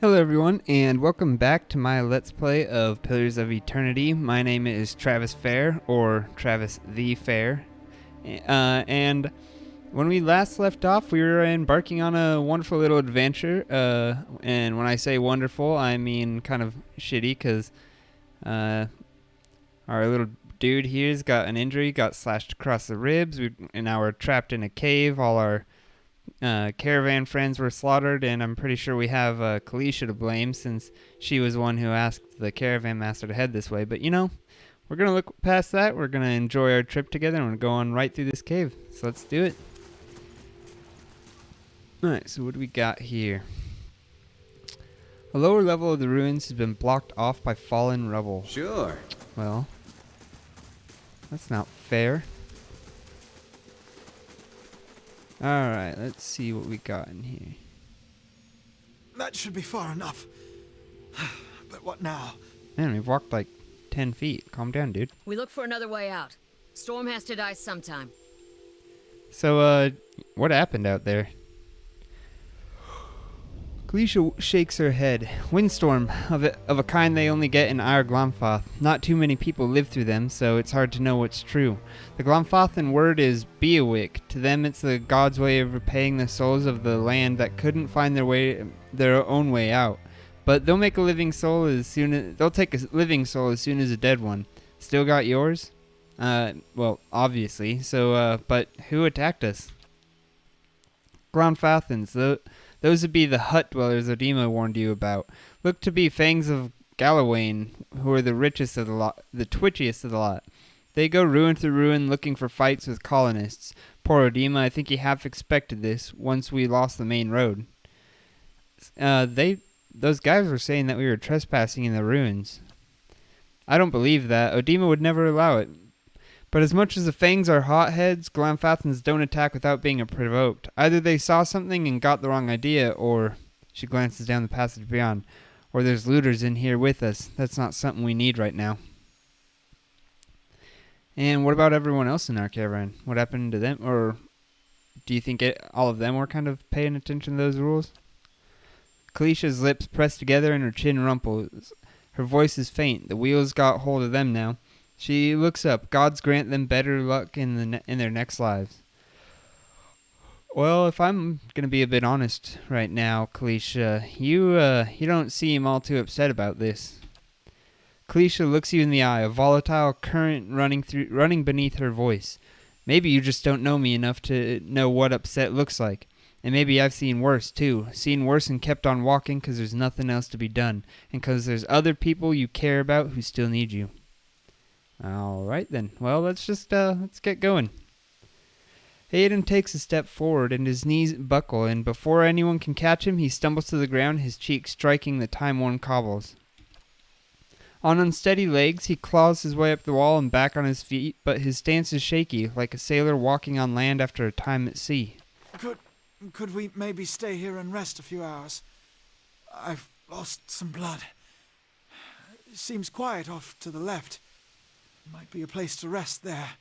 Hello everyone, and welcome back to my Let's Play of Pillars of Eternity. My name is Travis Fair, or Travis the Fair. And when we last left off, we were embarking on a wonderful little adventure. And when I say wonderful, I mean kind of shitty, because our little dude here's got an injury, got slashed across the ribs, and now we're trapped in a cave. All our caravan friends were slaughtered, and I'm pretty sure we have Kalisha to blame since she was one who asked the caravan master to head this way. But we're going to look past that. We're going to enjoy our trip together, and we're going right through this cave. So let's do it. Alright, so what do we got here? A lower level of the ruins has been blocked off by fallen rubble. Sure. Well, that's not fair. Alright, let's see what we got in here. That should be far enough. But what now? Man, we've walked like 10 feet. Calm down, dude. We look for another way out. Storm has to die sometime. So, what happened out there? Kalisha shakes her head. Windstorm, of a kind they only get in Our Glomfoth. Not too many people live through them, so it's hard to know what's true. The Glomfothan word is Beawick. To them, it's the gods' way of repaying the souls of the land that couldn't find their own way out. But they'll make a living soul they'll take a living soul as soon as a dead one. Still got yours? Well, obviously. So, but who attacked us? Glomfothans, those would be the hut dwellers Odima warned you about. Look to be Fangs of Galawain, who are the richest of the lot, the twitchiest of the lot. They go ruin through ruin looking for fights with colonists. Poor Odima, I think he half expected this once we lost the main road. Those guys were saying that we were trespassing in the ruins. I don't believe that. Odima would never allow it. But as much as the Fangs are hotheads, Glomfothans don't attack without being provoked. Either they saw something and got the wrong idea, or... She glances down the passage beyond. Or there's looters in here with us. That's not something we need right now. And what about everyone else in our caravan? What happened to them? Or do you think all of them were kind of paying attention to those rules? Kalisha's lips press together and her chin rumples. Her voice is faint. The wheels got hold of them now. She looks up. Gods grant them better luck in their next lives. Well, if I'm gonna be a bit honest right now, Kalisha, you don't seem all too upset about this. Kalisha looks you in the eye, a volatile current running beneath her voice. Maybe you just don't know me enough to know what upset looks like. And maybe I've seen worse, too. Seen worse and kept on walking because there's nothing else to be done. And because there's other people you care about who still need you. Alright then. Well, let's get going. Hayden takes a step forward and his knees buckle, and before anyone can catch him, he stumbles to the ground, his cheek striking the time-worn cobbles. On unsteady legs, he claws his way up the wall and back on his feet, but his stance is shaky, like a sailor walking on land after a time at sea. Could we maybe stay here and rest a few hours? I've lost some blood. It seems quiet off to the left. Might be a place to rest there.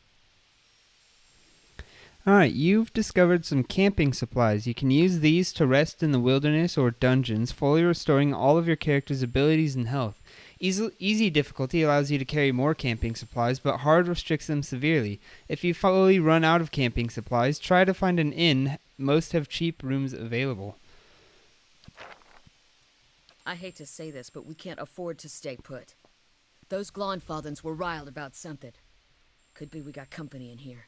Alright, you've discovered some camping supplies. You can use these to rest in the wilderness or dungeons, fully restoring all of your character's abilities and health. Easy difficulty allows you to carry more camping supplies, but hard restricts them severely. If you fully run out of camping supplies, try to find an inn. Most have cheap rooms available. I hate to say this, but we can't afford to stay put. Those Glomfothans were riled about something. Could be we got company in here.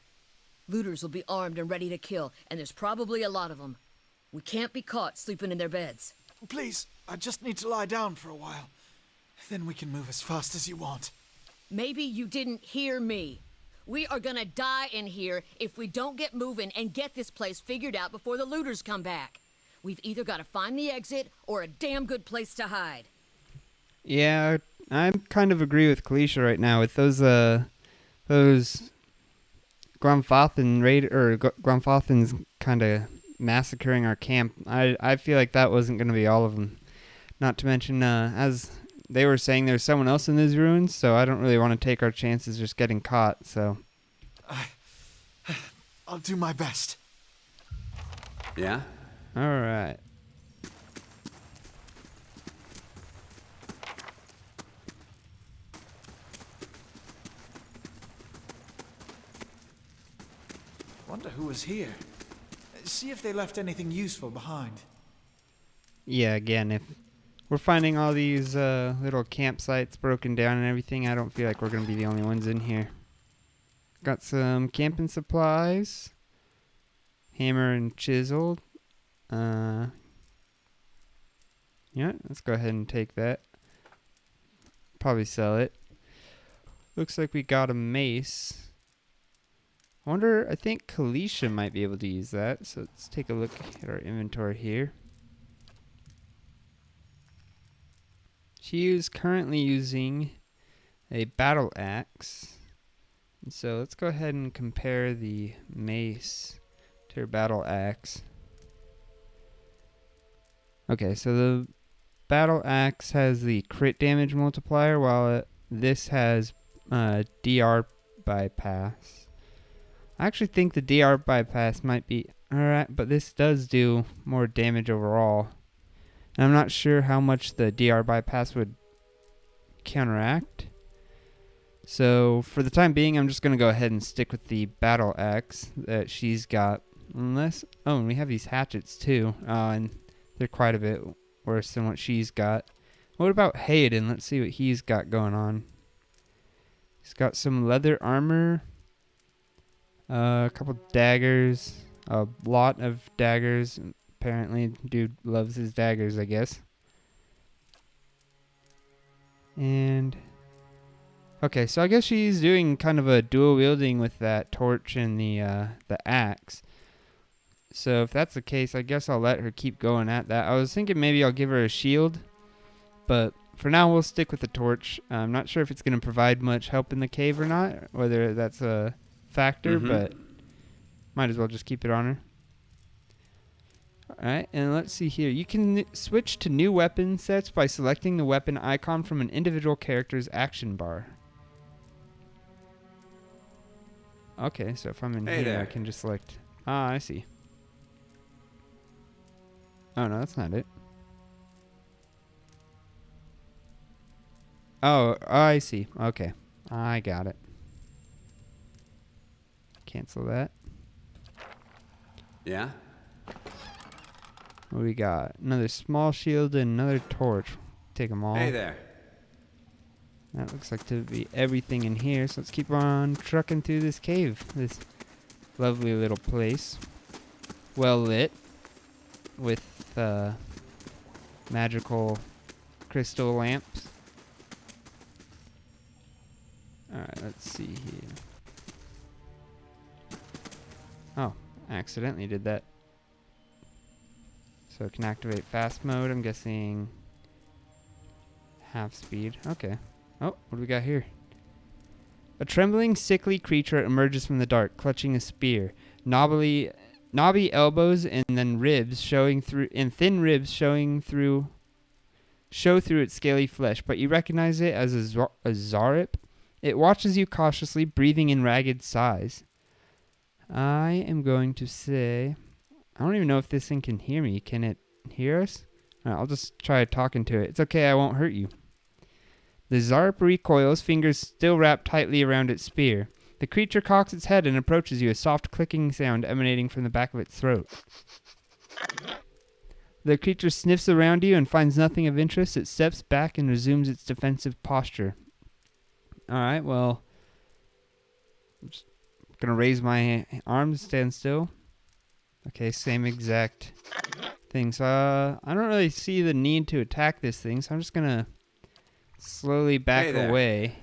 Looters will be armed and ready to kill, and there's probably a lot of them. We can't be caught sleeping in their beds. Please, I just need to lie down for a while. Then we can move as fast as you want. Maybe you didn't hear me. We are gonna die in here if we don't get moving and get this place figured out before the looters come back. We've either got to find the exit or a damn good place to hide. Yeah, I kind of agree with Kalisha right now with those Glomfothans kind of massacring our camp. I feel like that wasn't going to be all of them. Not to mention, as they were saying, there's someone else in these ruins, so I don't really want to take our chances just getting caught, so... I'll do my best. Yeah? Alright. Wonder who was here. See if they left anything useful behind. Yeah, again, if we're finding all these little campsites broken down and everything, I don't feel like we're going to be the only ones in here. Got some camping supplies. Hammer and chisel. Yeah, let's go ahead and take that. Probably sell it. Looks like we got a mace. I think Kalisha might be able to use that. So let's take a look at our inventory here. She is currently using a battle axe. And so let's go ahead and compare the mace to her battle axe. Okay, so the battle axe has the crit damage multiplier, while this has DR bypass. I actually think the DR bypass might be alright, but this does do more damage overall. And I'm not sure how much the DR bypass would counteract. So for the time being, I'm just going to go ahead and stick with the battle axe that she's got. Unless, oh, and we have these hatchets too, and they're quite a bit worse than what she's got. What about Hayden? Let's see what he's got going on. He's got some leather armor, a couple daggers, a lot of daggers. Apparently, dude loves his daggers, I guess. And okay, so I guess she's doing kind of a dual wielding with that torch and the axe. So if that's the case, I guess I'll let her keep going at that. I was thinking maybe I'll give her a shield, but for now we'll stick with the torch. I'm not sure if it's going to provide much help in the cave or not, whether that's a factor, but might as well just keep it on her. Alright, and let's see here. You can switch to new weapon sets by selecting the weapon icon from an individual character's action bar. Okay, so if I'm in here, there. I can just select... Ah, I see. Oh, no, that's not it. Oh, I see. Okay. I got it. Cancel that. Yeah? What do we got? Another small shield and another torch. Take them all. Hey there. That looks like to be everything in here. So let's keep on trucking through this cave. This lovely little place. Well lit. With magical crystal lamps. Alright, let's see here. Oh, accidentally did that. So it can activate fast mode. I'm guessing half speed. Okay. Oh, what do we got here? A trembling, sickly creature emerges from the dark, clutching a spear. Knobby elbows and then ribs showing through, and thin ribs show through its scaly flesh. But you recognize it as a Zarip. It watches you cautiously, breathing in ragged sighs. I am going to say, I don't even know if this thing can hear me. Can it hear us? Alright, I'll just try talking to it. It's okay, I won't hurt you. The Zarp recoils, fingers still wrapped tightly around its spear. The creature cocks its head and approaches you, a soft clicking sound emanating from the back of its throat. The creature sniffs around you and finds nothing of interest. It steps back and resumes its defensive posture. Alright, well, I'm just going to raise my arms, stand still. Okay, same exact thing. So I don't really see the need to attack this thing, so I'm just going to slowly back away.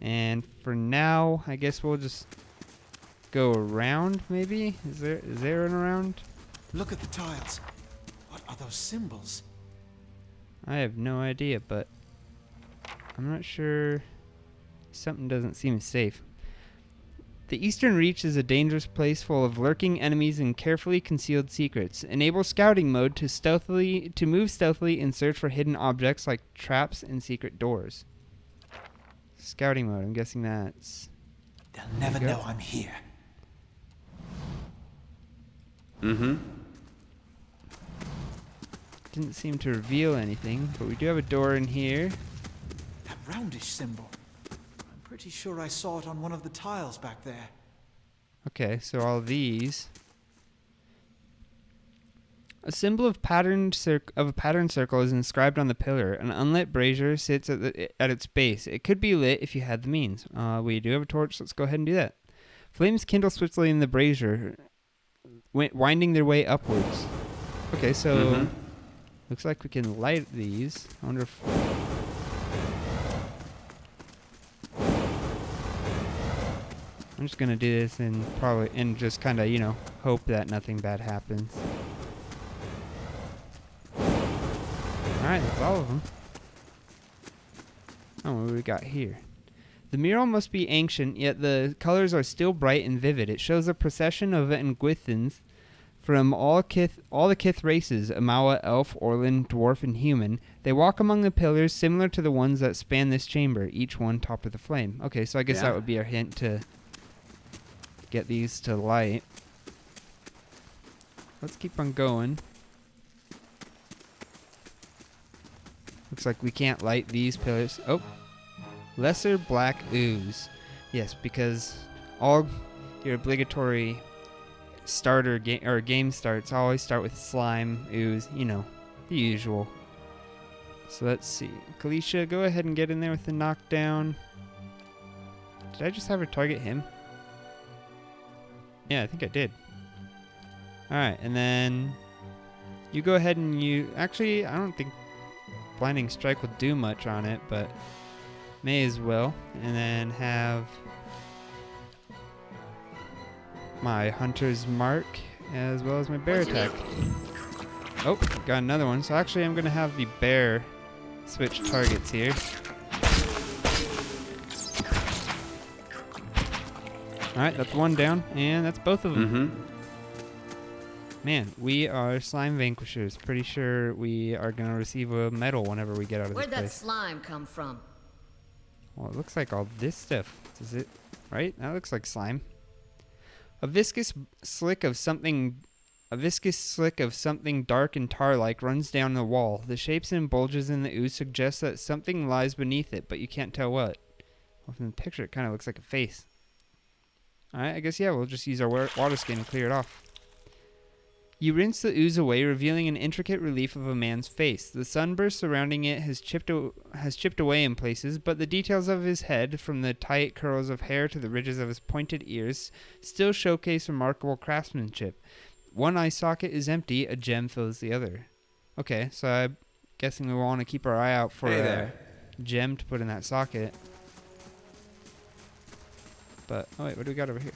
And for now, I guess we'll just go around, maybe? Is there an around? Look at the tiles. What are those symbols? I have no idea, but I'm not sure. Something doesn't seem safe. The Eastern Reach is a dangerous place full of lurking enemies and carefully concealed secrets. Enable scouting mode to move stealthily and search for hidden objects like traps and secret doors. Scouting mode, I'm guessing that's... They'll never know I'm here. Mm-hmm. Didn't seem to reveal anything, but we do have a door in here. That roundish symbol. I'm pretty sure I saw it on one of the tiles back there. Okay, so all these. A symbol of a patterned circle is inscribed on the pillar. An unlit brazier sits at its base. It could be lit if you had the means. We do have a torch. Let's go ahead and do that. Flames kindle swiftly in the brazier, winding their way upwards. Okay, so looks like we can light these. I wonder if... I'm just gonna do this and just kind of, hope that nothing bad happens. Alright, that's all of them. Oh, what do we got here? The mural must be ancient, yet the colors are still bright and vivid. It shows a procession of Nguithans from all the Kith races, Amawa, Elf, Orlin, Dwarf, and Human. They walk among the pillars similar to the ones that span this chamber, each one topped with a flame. Okay, so I guess that would be our hint to get these to light. Let's keep on going. Looks like we can't light these pillars. Oh, lesser black ooze. Yes, because all your obligatory starter game starts always start with slime, ooze, the usual. So let's see. Kalisha, go ahead and get in there with the knockdown. Did I just have her target him? Yeah, I think I did. Alright, and then you go ahead and actually, I don't think Blinding Strike will do much on it, but may as well. And then have my Hunter's Mark as well as my Bear attack. Oh, got another one. So actually I'm going to have the Bear switch targets here. Alright, that's one down, and that's both of them. Man, we are slime vanquishers. Pretty sure we are going to receive a medal whenever we get out of this place. Where'd that slime come from? Well, it looks like all this stuff. Does it? Right? That looks like slime. A viscous slick of something dark and tar-like runs down the wall. The shapes and bulges in the ooze suggest that something lies beneath it, but you can't tell what. Well, from the picture, it kind of looks like a face. Alright, I guess, yeah, we'll just use our water skin and clear it off. You rinse the ooze away, revealing an intricate relief of a man's face. The sunburst surrounding it has chipped away in places, but the details of his head, from the tight curls of hair to the ridges of his pointed ears, still showcase remarkable craftsmanship. One eye socket is empty, a gem fills the other. Okay, so I'm guessing we want to keep our eye out for a gem to put in that socket. But, oh wait, what do we got over here?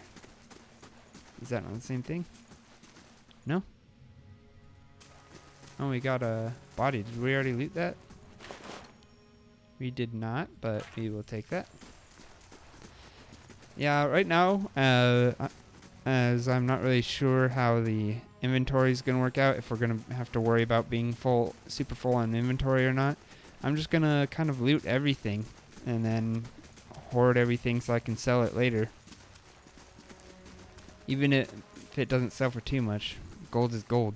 Is that not the same thing? No? Oh, we got a body. Did we already loot that? We did not, but we will take that. Yeah, right now, as I'm not really sure how the inventory is going to work out, if we're going to have to worry about being super full on inventory or not, I'm just going to kind of loot everything and then hoard everything so I can sell it later. Even if it doesn't sell for too much. Gold is gold.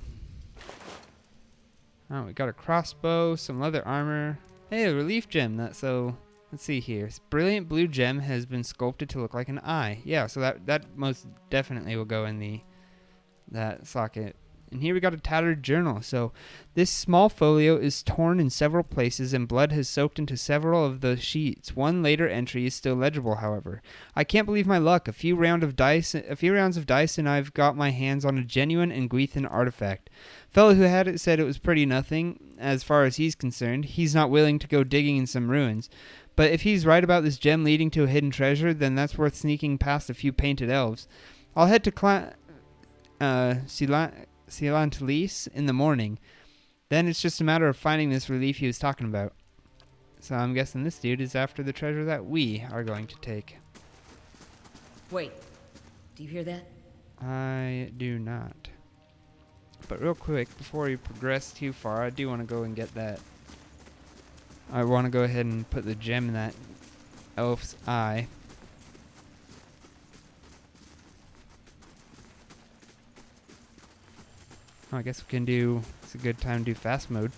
Oh, we got a crossbow, some leather armor. Hey, a relief gem. Let's see here. This brilliant blue gem has been sculpted to look like an eye. Yeah, so that most definitely will go in that socket. And here we got a tattered journal. So this small folio is torn in several places and blood has soaked into several of the sheets. One later entry is still legible, however. I can't believe my luck. A few rounds of dice and I've got my hands on a genuine Nguithan artifact. Fellow who had it said it was pretty nothing as far as he's concerned. He's not willing to go digging in some ruins. But if he's right about this gem leading to a hidden treasure, then that's worth sneaking past a few painted elves. I'll head to Silantlis in the morning. Then it's just a matter of finding this relief he was talking about. So I'm guessing this dude is after the treasure that we are going to take. Wait, do you hear that? I do not. But real quick, before we progress too far, I do want to go and get that. I want to go ahead and put the gem in that elf's eye. Oh, I guess it's a good time to do fast mode.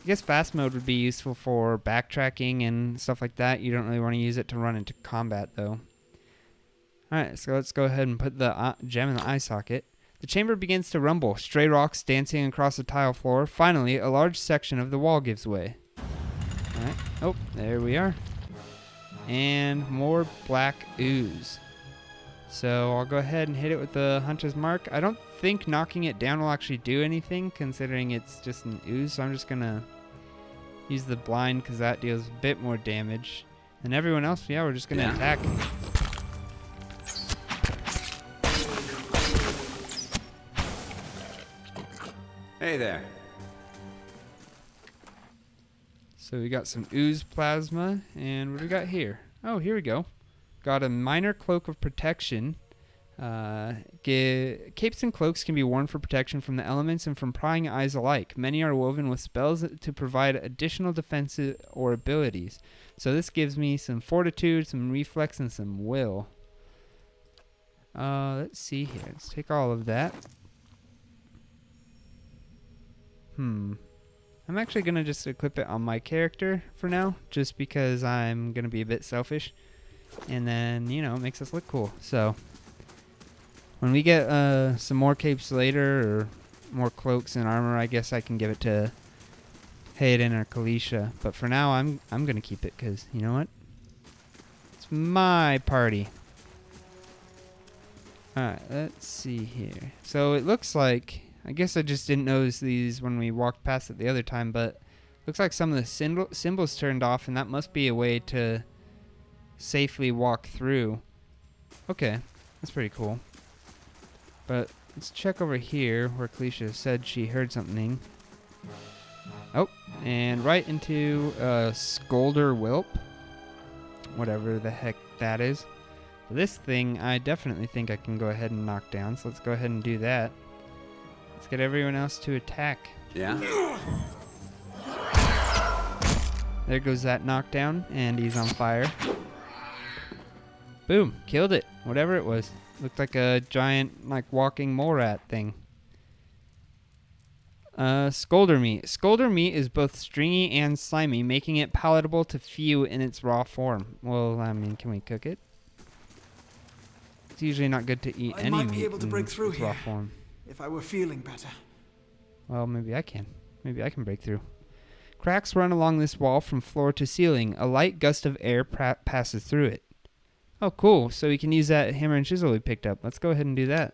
I guess fast mode would be useful for backtracking and stuff like that. You don't really want to use it to run into combat, though. Alright, so let's go ahead and put the gem in the eye socket. The chamber begins to rumble, stray rocks dancing across the tile floor. Finally, a large section of the wall gives way. Alright, oh, there we are. And more black ooze. So I'll go ahead and hit it with the Hunter's Mark. I don't think knocking it down will actually do anything, considering it's just an ooze. So I'm just going to use the blind, because that deals a bit more damage. And everyone else, yeah, we're just going to attack. Hey there. So we got some ooze plasma, and what do we got here? Oh, here we go. Got a minor cloak of protection. Capes and cloaks can be worn for protection from the elements and from prying eyes alike. Many are woven with spells to provide additional defenses or abilities. So this gives me some fortitude, some reflex, and some will. Let's see here. Let's take all of that. I'm actually going to just equip it on my character for now, just because I'm going to be a bit selfish. And then, you know, it makes us look cool. So, when we get some more capes later, or more cloaks and armor, I guess I can give it to Hayden or Kalisha. But for now, I'm going to keep it, because, you know what? It's my party. Alright, let's see here. So, it looks like... I guess I just didn't notice these when we walked past it the other time, but looks like some of the symbols turned off, and that must be a way to safely walk through. Okay, that's pretty cool. But let's check over here where Kalisha said she heard something. Oh, and right into Scolder Whelp. Whatever the heck that is. This thing I definitely think I can go ahead and knock down, so let's go ahead and do that. Let's get everyone else to attack. Yeah? There goes that knockdown, and he's on fire. Boom, killed it. Whatever it was. Looked like a giant, like, walking mole rat thing. Scolder meat. Scolder meat is both stringy and slimy, making it palatable to few in its raw form. Well, I mean, can we cook it? It's usually not good to eat I any might meat be able to in break through its raw here. form. If I were feeling better. Well, maybe I can. Maybe I can break through. Cracks run along this wall from floor to ceiling. A light gust of air passes through it. Oh, cool. So we can use that hammer and chisel we picked up. Let's go ahead and do that.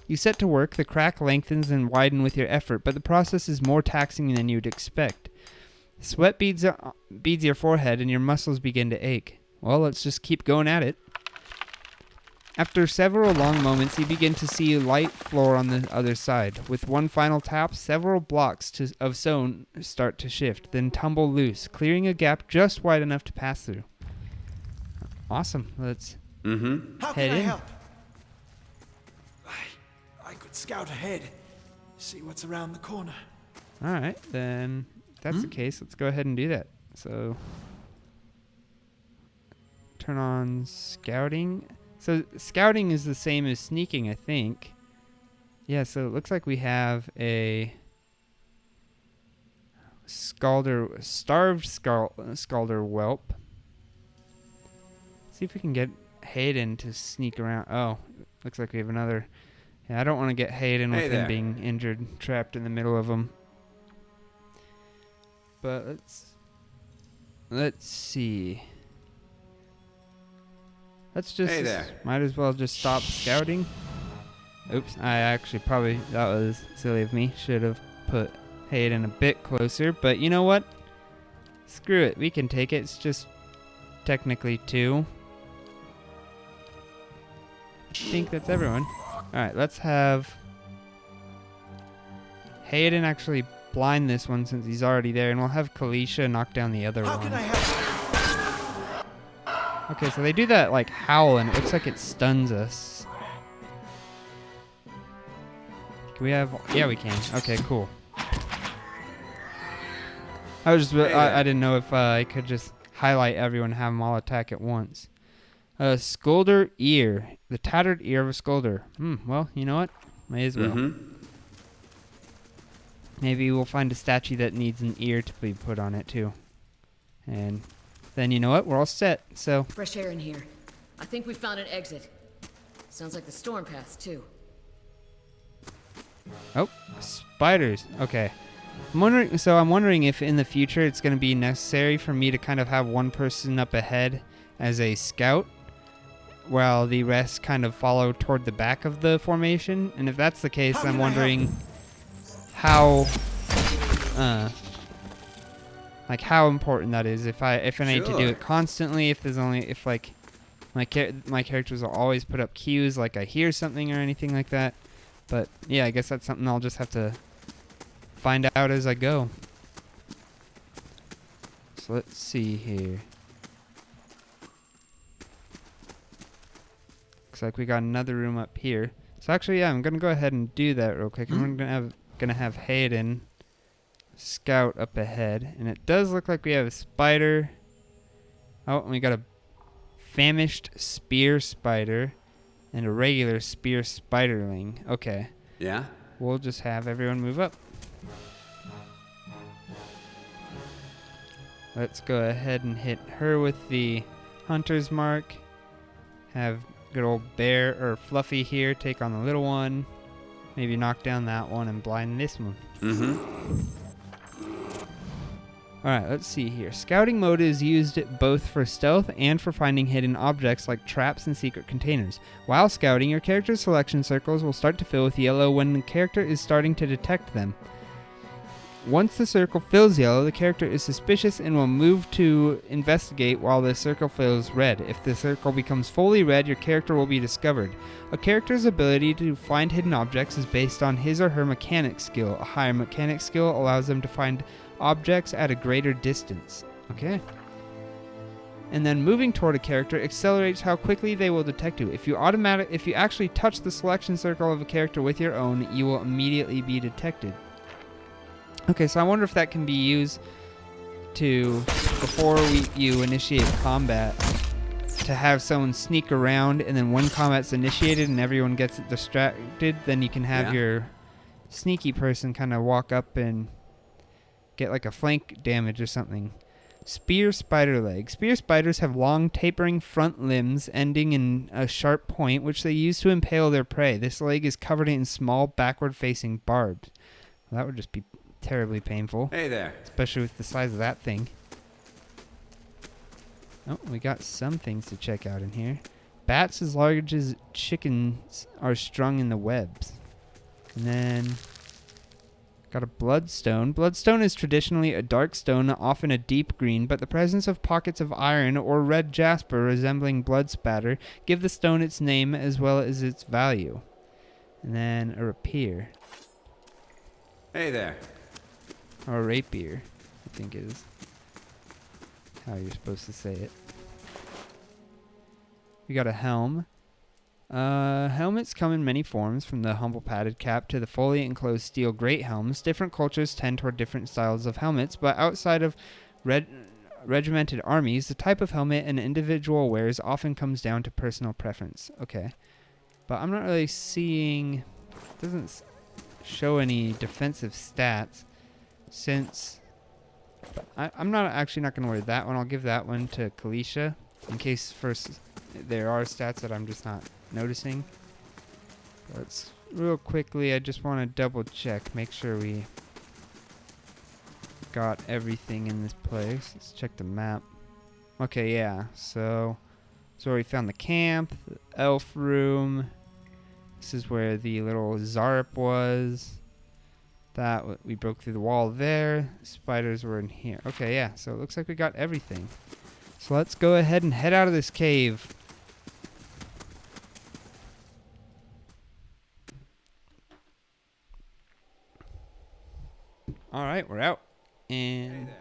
You set to work. The crack lengthens and widens with your effort, but the process is more taxing than you'd expect. Sweat beads your forehead and your muscles begin to ache. Well, let's just keep going at it. After several long moments, you begin to see a light floor on the other side. With one final tap, several blocks of stone start to shift, then tumble loose, clearing a gap just wide enough to pass through. Awesome. Let's How can head I in. help? I could scout ahead, see what's around the corner. All right, then if that's the case, let's go ahead and do that. So turn on scouting. So scouting is the same as sneaking, I think. Yeah, so it looks like we have a starved Scalder Whelp. See if we can get Hayden to sneak around. Oh, looks like we have another. Yeah, I don't want to get Hayden with him being injured, trapped in the middle of them. But let's see. Let's just might as well just stop scouting. Oops, I actually probably, that was silly of me. Should have put Hayden a bit closer, but you know what? Screw it, we can take it. It's just technically 2. I think that's everyone. Alright, let's have Hayden actually blind this one since he's already there, and we'll have Kalisha knock down the other How one. can I help? Okay, so they do that like howl, and it looks like it stuns us. Can we have? Yeah, we can. Okay, cool. I was just, I didn't know if I could just highlight everyone and have them all attack at once. Scolder ear, the tattered ear of a scolder. Well, you know what? May as well. Maybe we'll find a statue that needs an ear to be put on it too. And then you know what? We're all set. So Fresh air in here. I think we found an exit. Sounds like the storm passed, too. Oh, spiders. Okay. I'm wondering if in the future it's going to be necessary for me to kind of have one person up ahead as a scout, while the rest kind of follow toward the back of the formation. And if that's the case, I'm wondering how, like how important that is. If I need to do Sure. it constantly, if like my characters will always put up cues, like I hear something or anything like that. But yeah, I guess that's something I'll just have to find out as I go. So let's see here. Looks like we got another room up here. So actually, yeah, I'm gonna go ahead and do that real quick. I'm gonna have Hayden scout up ahead, and it does look like we have a spider. Oh, and we got a famished spear spider and a regular spear spiderling. Okay, Yeah? we'll just have everyone move up. Let's go ahead and hit her with the hunter's mark. Have good old Bear or Fluffy here take on the little one. Maybe knock down that one and blind this one. Mm-hmm. Alright, let's see here. Scouting mode is used both for stealth and for finding hidden objects like traps and secret containers. While scouting, your character's selection circles will start to fill with yellow when the character is starting to detect them. Once the circle fills yellow, the character is suspicious and will move to investigate while the circle fills red. If the circle becomes fully red, your character will be discovered. A character's ability to find hidden objects is based on his or her mechanic skill. A higher mechanic skill allows them to find objects at a greater distance. Okay. And then moving toward a character accelerates how quickly they will detect you. If you actually touch the selection circle of a character with your own, you will immediately be detected. Okay, so I wonder if that can be used to, before you initiate combat, to have someone sneak around, and then when combat's initiated and everyone gets distracted, then you can have your sneaky person kind of walk up and get like a flank damage or something. Spear spider leg. Spear spiders have long tapering front limbs ending in a sharp point, which they use to impale their prey. This leg is covered in small backward facing barbs. Well, that would just be terribly painful. Hey there. Especially with the size of that thing. Oh, we got some things to check out in here. Bats as large as chickens are strung in the webs. And then got a bloodstone. Bloodstone is traditionally a dark stone, often a deep green, but the presence of pockets of iron or red jasper resembling blood spatter give the stone its name as well as its value. And then a rapier. Hey there. Or a rapier, I think is how you're supposed to say it. We got a helm. Helmets come in many forms, from the humble padded cap to the fully enclosed steel great helms. Different cultures tend toward different styles of helmets, but outside of regimented armies, the type of helmet an individual wears often comes down to personal preference. Okay. But I'm not really seeing... doesn't show any defensive stats, since I'm not going to wear that one. I'll give that one to Kalisha in case first there are stats that I'm just not noticing. Let's real quickly, I just want to double check, make sure we got everything in this place. Let's check the map. Okay, yeah, so we found the camp, the elf room. This is where the little Zarp was. We broke through the wall there. Spiders were in here. Okay, yeah, so it looks like we got everything. So let's go ahead and head out of this cave. Alright, we're out. And Hey there.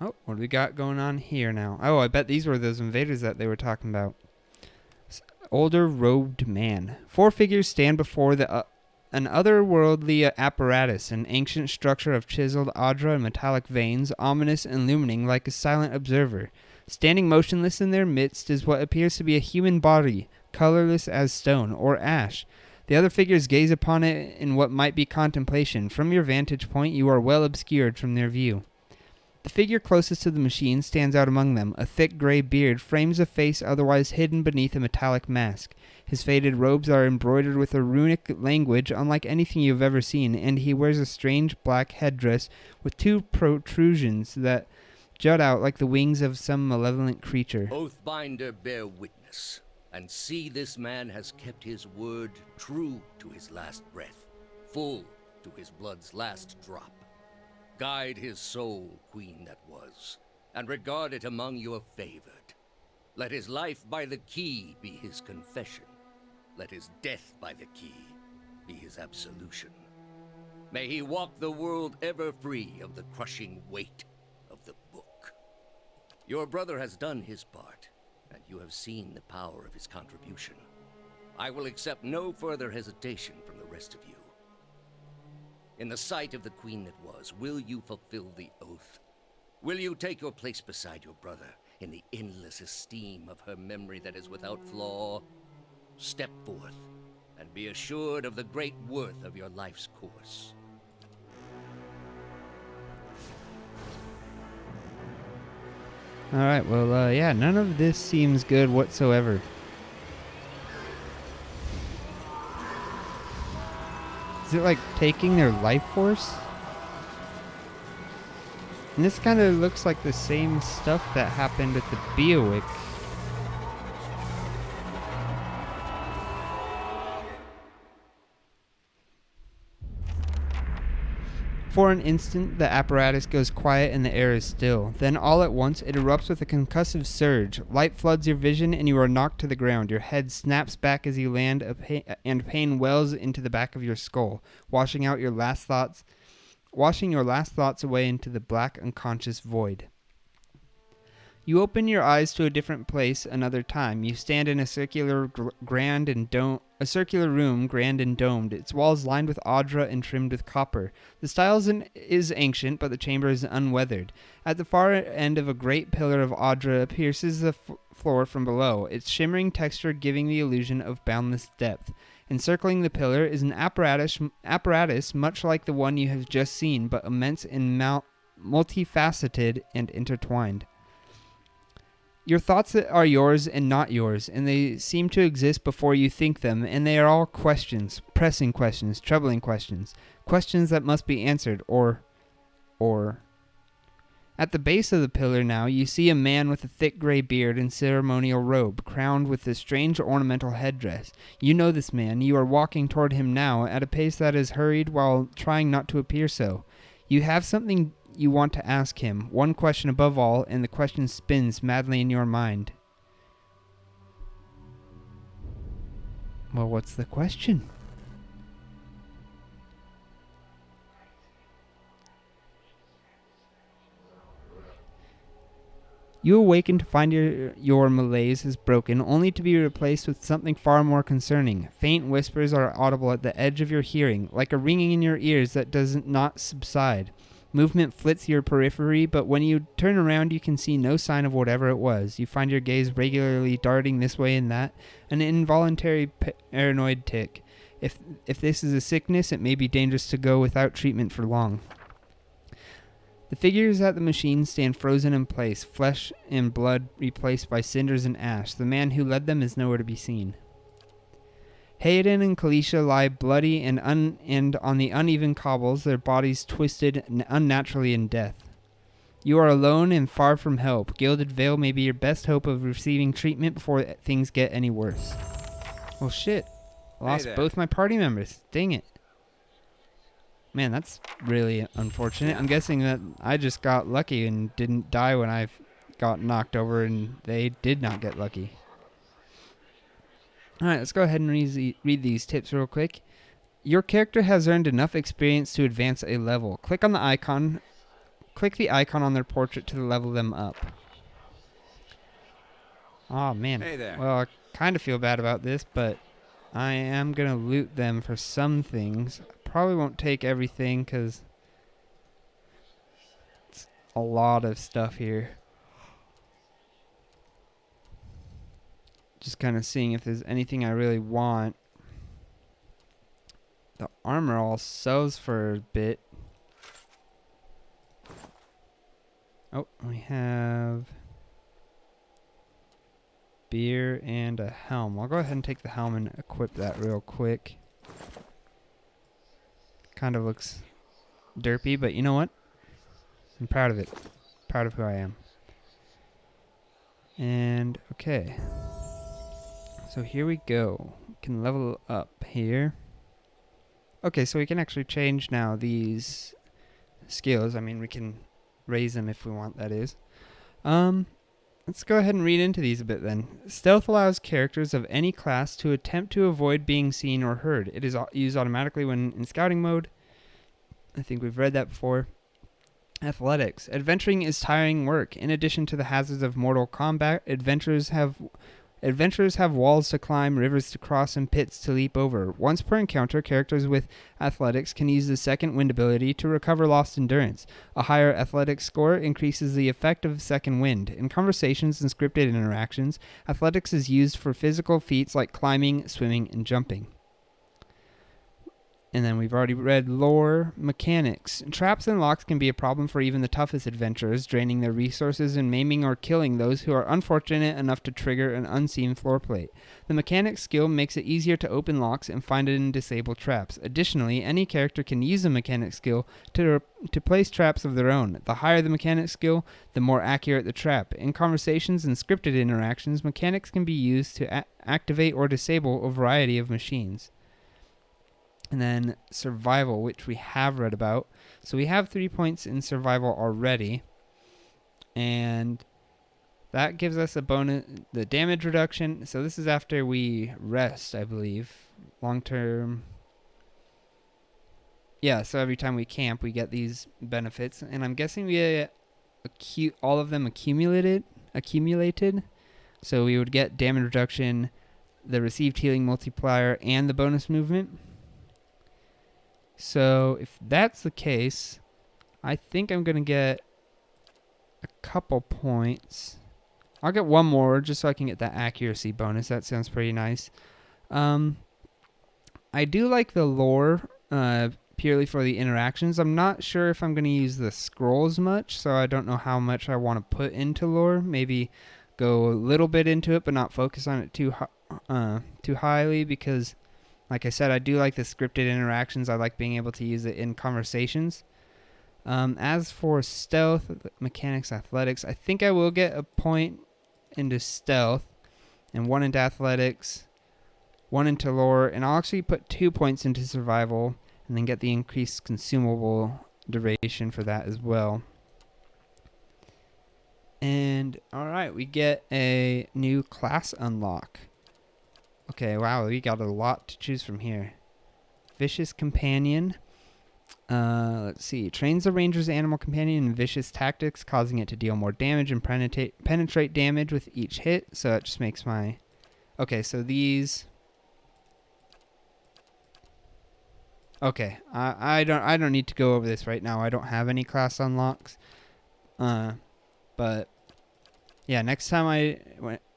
oh, what do we got going on here now? Oh, I bet these were those invaders that they were talking about. Older robed man. Four figures stand before an otherworldly apparatus, an ancient structure of chiseled adra and metallic veins, ominous and illuminating like a silent observer. Standing motionless in their midst is what appears to be a human body, colorless as stone or ash. The other figures gaze upon it in what might be contemplation. From your vantage point, you are well obscured from their view. The figure closest to the machine stands out among them. A thick gray beard frames a face otherwise hidden beneath a metallic mask. His faded robes are embroidered with a runic language unlike anything you've ever seen, and he wears a strange black headdress with two protrusions that jut out like the wings of some malevolent creature. Oathbinder, bear witness, and see this man has kept his word true to his last breath, full to his blood's last drop. Guide his soul, queen that was, and regard it among your favored. Let his life by the key be his confession. Let his death by the key be his absolution. May he walk the world ever free of the crushing weight of the book. Your brother has done his part, and you have seen the power of his contribution. I will accept no further hesitation from the rest of you. In the sight of the queen that was, will you fulfill the oath? Will you take your place beside your brother in the endless esteem of her memory that is without flaw? Step forth, and be assured of the great worth of your life's course. Alright, well, yeah, none of this seems good whatsoever. Is it like taking their life force? And this kind of looks like the same stuff that happened at the Beowick. For an instant, the apparatus goes quiet and the air is still. Then all at once, it erupts with a concussive surge. Light floods your vision and you are knocked to the ground. Your head snaps back as you land, and pain wells into the back of your skull, washing your last thoughts away into the black unconscious void. You open your eyes to a different place another time. You stand in a circular room, grand and domed. Its walls lined with audra and trimmed with copper. The style is ancient, but the chamber is unweathered. At the far end of a great pillar of audra pierces the floor from below, its shimmering texture giving the illusion of boundless depth. Encircling the pillar is an apparatus much like the one you have just seen, but immense and multifaceted and intertwined. Your thoughts are yours and not yours, and they seem to exist before you think them, and they are all questions, pressing questions, troubling questions, questions that must be answered, or. At the base of the pillar now, you see a man with a thick gray beard and ceremonial robe, crowned with a strange ornamental headdress. You know this man. You are walking toward him now, at a pace that is hurried while trying not to appear so. You have something you want to ask him, one question above all, and the question spins madly in your mind. Well, what's the question? You awaken to find your malaise is broken, only to be replaced with something far more concerning. Faint whispers are audible at the edge of your hearing, like a ringing in your ears that does not subside. Movement flits your periphery, but when you turn around you can see no sign of whatever it was. You find your gaze regularly darting this way and that, an involuntary paranoid tic. If this is a sickness, it may be dangerous to go without treatment for long. The figures at the machine stand frozen in place, flesh and blood replaced by cinders and ash. The man who led them is nowhere to be seen. Hayden and Kalisha lie bloody and on the uneven cobbles, their bodies twisted unnaturally in death. You are alone and far from help. Gilded Veil may be your best hope of receiving treatment before things get any worse. Well, shit. Lost both my party members. Dang it. Man, that's really unfortunate. I'm guessing that I just got lucky and didn't die when I got knocked over, and they did not get lucky. Alright, let's go ahead and read these tips real quick. Your character has earned enough experience to advance a level. Click the icon on their portrait to level them up. Oh man. Hey there. Well, I kind of feel bad about this, but I am going to loot them for some things. Probably won't take everything because it's a lot of stuff here. Just kind of seeing if there's anything I really want. The armor all sells for a bit. Oh, we have beer and a helm. I'll go ahead and take the helm and equip that real quick. Kind of looks derpy, but you know what? I'm proud of it. Proud of who I am. And, okay. So here we go. We can level up here. Okay, so we can actually change now these skills. I mean, we can raise them if we want, that is. Let's go ahead and read into these a bit then. Stealth allows characters of any class to attempt to avoid being seen or heard. It is used automatically when in scouting mode. I think we've read that before. Athletics. Adventuring is tiring work. In addition to the hazards of mortal combat, adventurers have walls to climb, rivers to cross, and pits to leap over. Once per encounter, characters with athletics can use the second wind ability to recover lost endurance. A higher athletics score increases the effect of second wind. In conversations and scripted interactions, athletics is used for physical feats like climbing, swimming, and jumping. And then we've already read lore mechanics. Traps and locks can be a problem for even the toughest adventurers, draining their resources and maiming or killing those who are unfortunate enough to trigger an unseen floor plate. The mechanics skill makes it easier to open locks and find and disable traps. Additionally, any character can use the mechanics skill to place traps of their own. The higher the mechanics skill, the more accurate the trap. In conversations and scripted interactions, mechanics can be used to activate or disable a variety of machines. And then survival, which we have read about. So we have 3 points in survival already. And that gives us a bonus, the damage reduction. So this is after we rest, I believe. Long term. Yeah, so every time we camp, we get these benefits. And I'm guessing we all of them accumulated. So we would get damage reduction, the received healing multiplier, and the bonus movement. So if that's the case, I think I'm going to get a couple points. I'll get one more just so I can get that accuracy bonus. That sounds pretty nice. I do like the lore purely for the interactions. I'm not sure if I'm going to use the scrolls much, so I don't know how much I want to put into lore. Maybe go a little bit into it, but not focus on it too highly because... Like I said, I do like the scripted interactions. I like being able to use it in conversations. As for stealth, mechanics, athletics, I think I will get a point into stealth and 1 into athletics, 1 into lore, and I'll actually put 2 points into survival and then get the increased consumable duration for that as well. And, alright, we get a new class unlock. Okay, wow, we got a lot to choose from here. Vicious Companion. Let's see. Trains the ranger's animal companion in vicious tactics, causing it to deal more damage and penetrate damage with each hit. So that just makes my... Okay, so these... Okay, I don't need to go over this right now. I don't have any class unlocks. But yeah, next time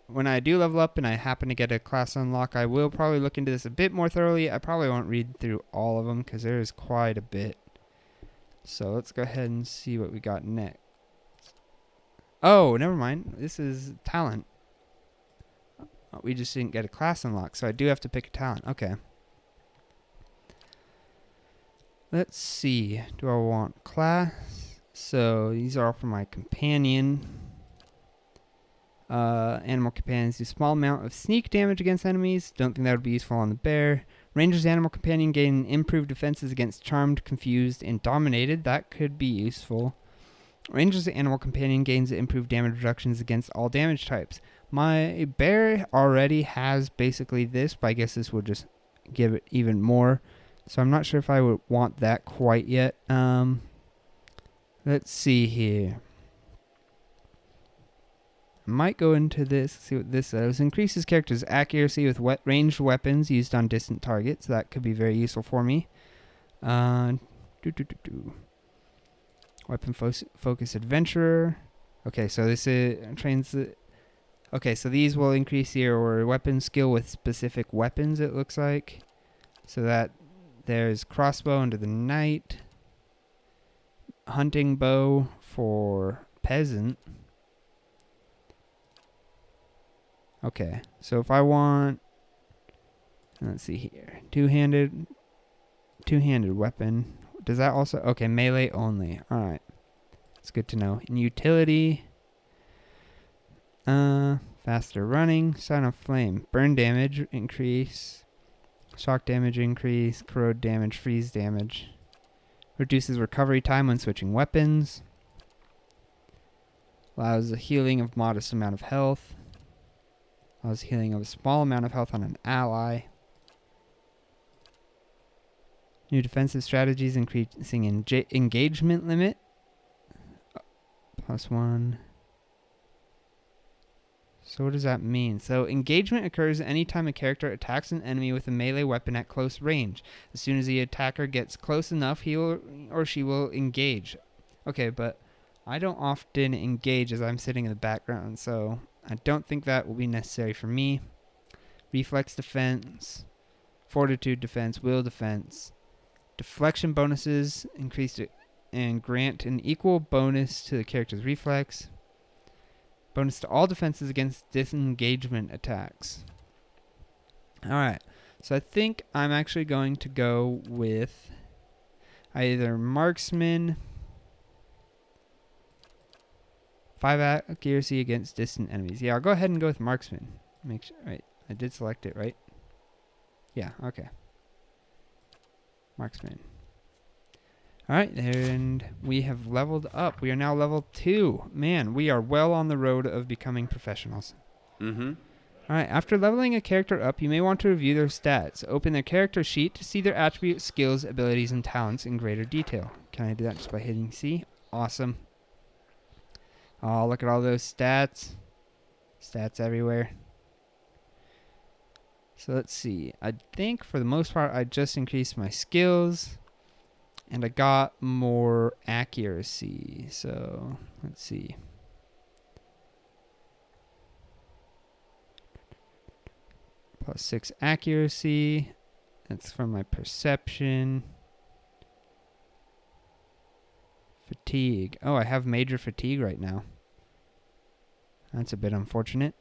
when I do level up and I happen to get a class unlock, I will probably look into this a bit more thoroughly. I probably won't read through all of them because there is quite a bit. So let's go ahead and see what we got next. Oh, never mind. This is talent. We just didn't get a class unlock, so I do have to pick a talent. Okay. Let's see. Do I want class? So these are all for my companion. Animal companions do small amount of sneak damage against enemies. Don't think that would be useful on the bear. Ranger's animal companion gain improved defenses against charmed, confused, and dominated. That could be useful. Ranger's animal companion gains improved damage reductions against all damage types. My bear already has basically this, but I guess this would just give it even more. So I'm not sure if I would want that quite yet. Let's see here. Might go into this, see what this says. Increases character's accuracy with ranged weapons used on distant targets. That could be very useful for me. Weapon focus adventurer. Okay, so this trains the... Okay, so these will increase your weapon skill with specific weapons, it looks like. So that there's crossbow into the night. Hunting bow for peasant. Okay, so if I want, let's see here, two-handed weapon. Does that also, okay, melee only. All right, it's good to know. In utility, faster running, sign of flame, burn damage increase, shock damage increase, corrode damage, freeze damage, reduces recovery time when switching weapons, allows a healing of modest amount of health. Allows healing of a small amount of health on an ally. New defensive strategies increasing engagement limit. +1. So what does that mean? So engagement occurs anytime a character attacks an enemy with a melee weapon at close range. As soon as the attacker gets close enough, he or she will engage. Okay, but I don't often engage as I'm sitting in the background, so I don't think that will be necessary for me. Reflex defense, fortitude defense, will defense. Deflection bonuses increase and grant an equal bonus to the character's reflex. Bonus to all defenses against disengagement attacks. Alright, so I think I'm actually going to go with either marksman, 5 accuracy against distant enemies. Yeah, I'll go ahead and go with marksman. Make sure, right? I did select it, right? Yeah, okay. Marksman. Alright, and we have leveled up. We are now level 2. Man, we are well on the road of becoming professionals. Mm-hmm. Alright, after leveling a character up, you may want to review their stats. Open their character sheet to see their attributes, skills, abilities, and talents in greater detail. Can I do that just by hitting C? Awesome. Oh, look at all those stats. Stats everywhere. So let's see. I think for the most part, I just increased my skills. And I got more accuracy. So let's see. +6 accuracy. That's from my perception. Fatigue. Oh, I have major fatigue right now. That's a bit unfortunate.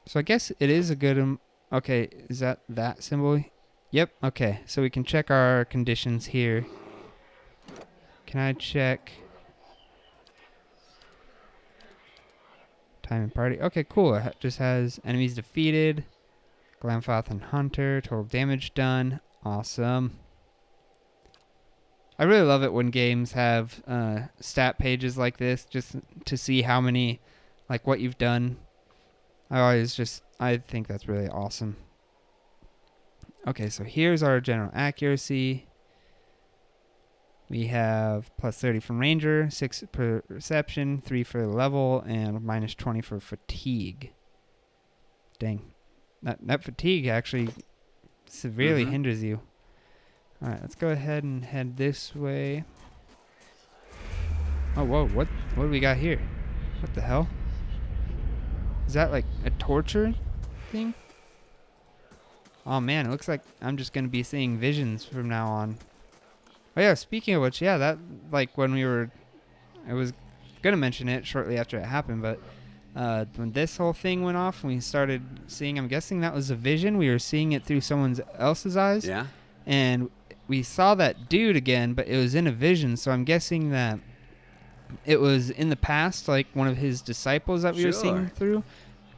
So I guess it is a good... okay, is that symbol? Yep, okay. So we can check our conditions here. Can I check... time and party? Okay, cool. It just has enemies defeated, Glamfoth and Hunter, total damage done. Awesome. I really love it when games have stat pages like this, just to see how many, like what you've done. I think that's really awesome. Okay, so here's our general accuracy. We have +30 from Ranger, 6 per perception, 3 for the level, and -20 for fatigue. Dang. That fatigue actually severely hinders you. Alright, let's go ahead and head this way. Oh, whoa, what do we got here? What the hell? Is that like a torture thing? Oh man, it looks like I'm just gonna be seeing visions from now on. Oh yeah, speaking of which, yeah, that, like when I was gonna mention it shortly after it happened, but when this whole thing went off, we started seeing, I'm guessing that was a vision. We were seeing it through someone else's eyes. Yeah. And we saw that dude again, but it was in a vision, so I'm guessing that it was in the past, like one of his disciples that we were seeing through.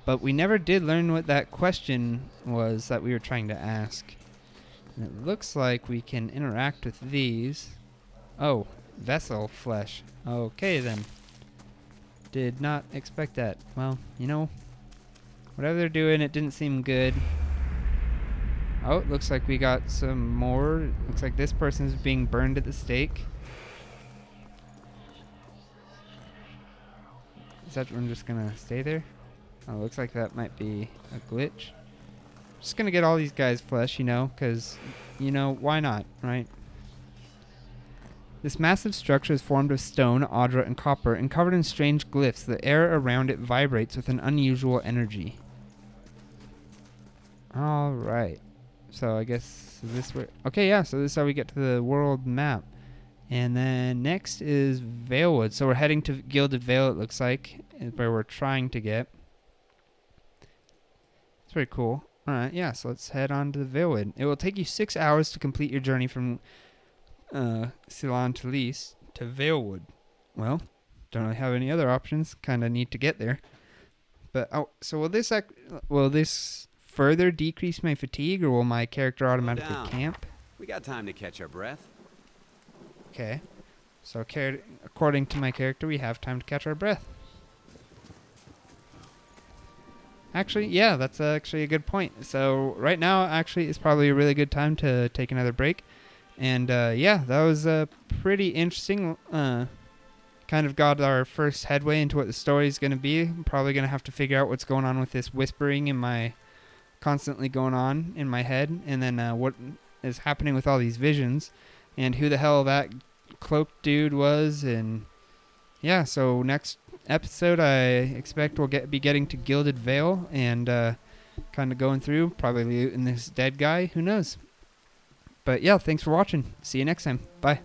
But we never did learn what that question was that we were trying to ask. And it looks like we can interact with these. Oh, vessel flesh. Okay then. Did not expect that. Well, you know, whatever they're doing, it didn't seem good. Oh, it looks like we got some more. Looks like this person's being burned at the stake. Is that one just gonna stay there? Oh, looks like that might be a glitch. Just gonna get all these guys flesh, you know, because, you know, why not, right? This massive structure is formed of stone, audra, and copper, and covered in strange glyphs. The air around it vibrates with an unusual energy. Alright. So I guess, is this where... okay, yeah, so this is how we get to the world map. And then next is Valewood. So we're heading to Gilded Vale, it looks like, is where we're trying to get. It's pretty cool. Alright, yeah, so let's head on to Valewood. It will take you 6 hours to complete your journey from Ceylon to Lys to Valewood. Well, don't really have any other options. Kind of need to get there. But so will this further decrease my fatigue, or will my character automatically down. camp? We got time to catch our breath. Okay. So according to my character, we have time to catch our breath. Actually, yeah, that's actually a good point. So right now, actually, is probably a really good time to take another break. And yeah, that was pretty interesting. Kind of got our first headway into what the story is going to be. I'm probably going to have to figure out what's going on with this whispering constantly going on in my head, and then what is happening with all these visions, and who the hell that cloaked dude was. And yeah, so next episode I expect we'll be getting to Gilded Vale and kind of going through, probably looting this dead guy. Who knows? But yeah, thanks for watching. See you next time. Bye.